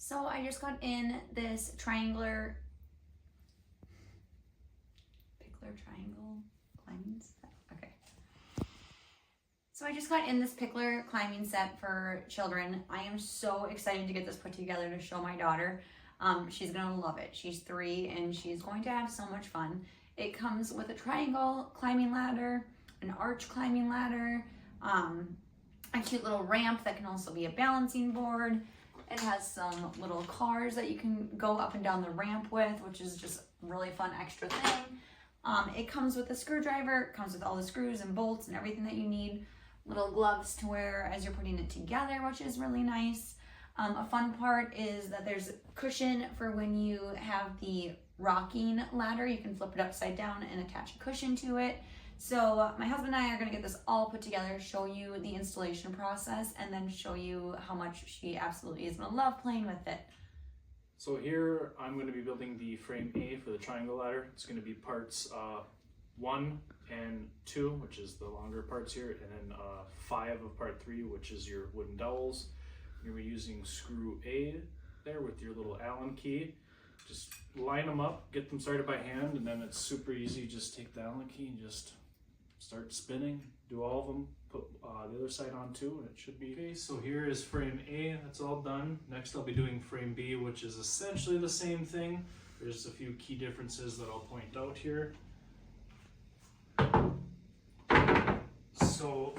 So I just got in this triangle climbing set. Okay. So I just got in this Pickler climbing set for children. I am so excited to get this put together to show my daughter. She's gonna love it. She's 3 and she's going to have so much fun. It comes with a triangle climbing ladder, an arch climbing ladder, a cute little ramp that can also be a balancing board. It has some little cars that you can go up and down the ramp with, which is just a really fun extra thing. It comes with a screwdriver, it comes with all the screws and bolts and everything that you need. Little gloves to wear as you're putting it together, which is really nice. A fun part is that there's a cushion for when you have the rocking ladder. You can flip it upside down and attach a cushion to it. So my husband and I are going to get this all put together, show you the installation process, and then show you how much she absolutely is going to love playing with it. So here I'm going to be building the frame A for the triangle ladder. It's going to be parts 1 and 2, which is the longer parts here, and then 5 of part 3, which is your wooden dowels. You're going to be using screw A there with your little Allen key. Just line them up, get them started by hand, and then it's super easy. Just take the Allen key and just start spinning, do all of them, put the other side on too, and it should be okay. So here is frame A, that's all done. Next I'll be doing frame B, which is essentially the same thing. There's a few key differences that I'll point out here. So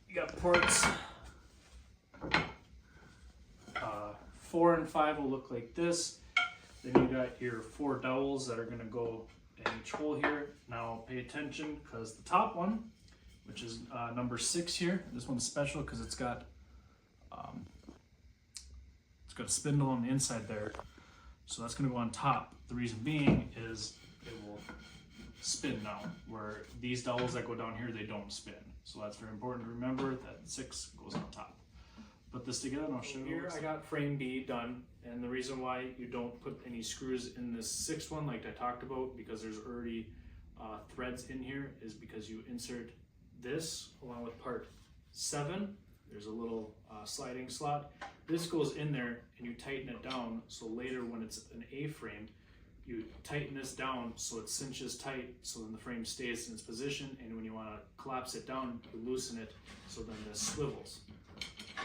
you got ports 4 and 5 will look like this. Then you got your 4 dowels that are going to go in each hole here. Now pay attention because the top one, which is number 6 here, this one's special because it's got a spindle on the inside there. So that's going to go on top. The reason being is it will spin now, where these dowels that go down here, they don't spin. So that's very important to remember that 6 goes on top. Put this together and I'll show you. Here I got frame B done, and the reason why you don't put any screws in this 6th one like I talked about, because there's already threads in here, is because you insert this along with part 7. There's a little sliding slot. This goes in there and you tighten it down, so later when it's an A-frame, you tighten this down so it cinches tight, so then the frame stays in its position, and when you want to collapse it down, you loosen it so then this swivels.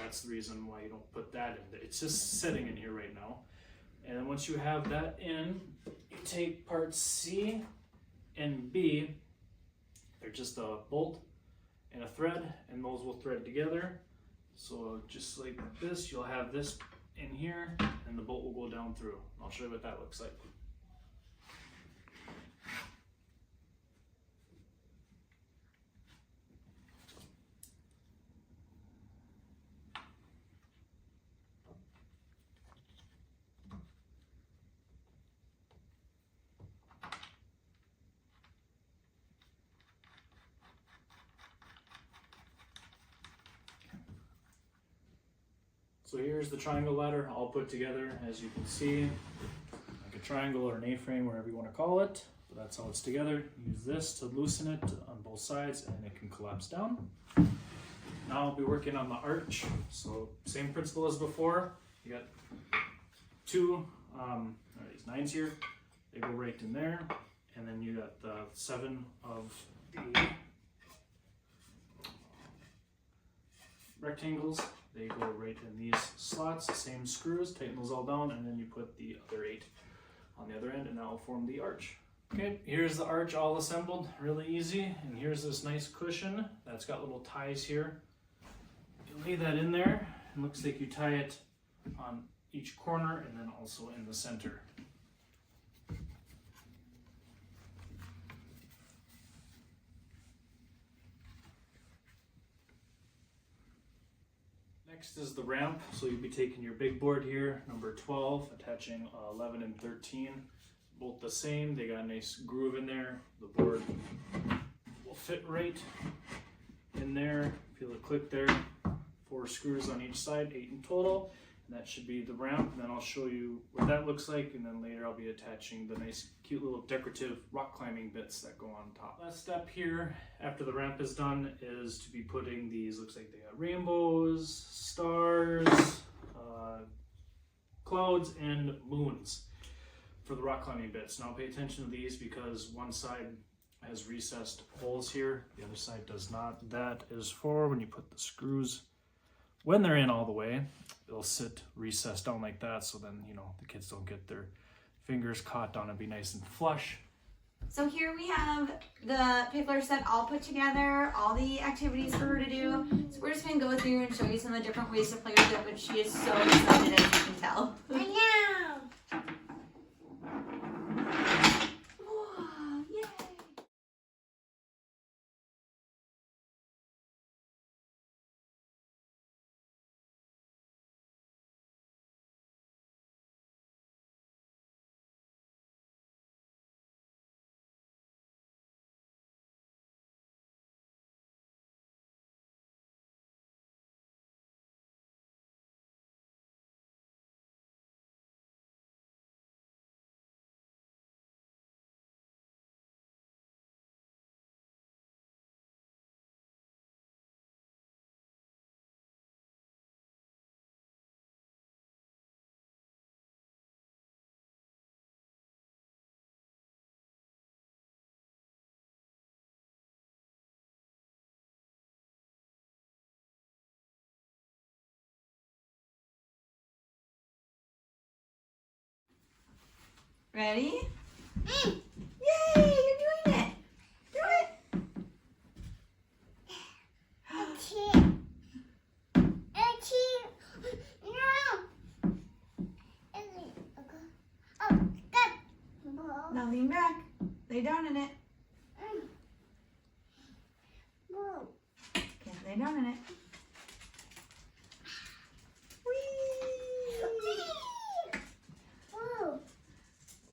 That's the reason why you don't put that in. It's just sitting in here right now. And then once you have that in, you take parts C and B. They're just a bolt and a thread, and those will thread together. So just like this, you'll have this in here, and the bolt will go down through. I'll show you what that looks like. So here's the triangle ladder all put together, as you can see, like a triangle or an A-frame, whatever you want to call it. But that's how it's together. Use this to loosen it on both sides, and it can collapse down. Now I'll be working on the arch. So same principle as before. You got 2 these 9s here. They go right in there, and then you got the 7 of the rectangles. They go right in these slots, same screws, tighten those all down, and then you put the other 8 on the other end, and that will form the arch. Okay, here's the arch all assembled, really easy. And here's this nice cushion that's got little ties here. You lay that in there, and looks like you tie it on each corner and then also in the center. Next is the ramp. So you'll be taking your big board here, number 12, attaching 11 and 13, both the same. They got a nice groove in there. The board will fit right in there. Feel it click there. 4 screws on each side, 8 in total. And that should be the ramp. And then I'll show you what that looks like, and then later I'll be attaching the nice cute little decorative rock climbing bits that go on top. Last step here after the ramp is done is to be putting these, looks like they got rainbows, stars, clouds and moons for the rock climbing bits. Now pay attention to these because one side has recessed holes here, the other side does not. That is for when you put the screws, when they're in all the way, they'll sit recessed down like that, so then, you know, the kids don't get their fingers caught on it, be nice and flush. So here we have the Pickler set all put together, all the activities for her to do. So we're just gonna go through and show you some of the different ways to play with it, but she is so excited, as you can tell. I know. Whoa, yay! Ready? Yay! You're doing it! Do it! Now lean back. Lay down in it.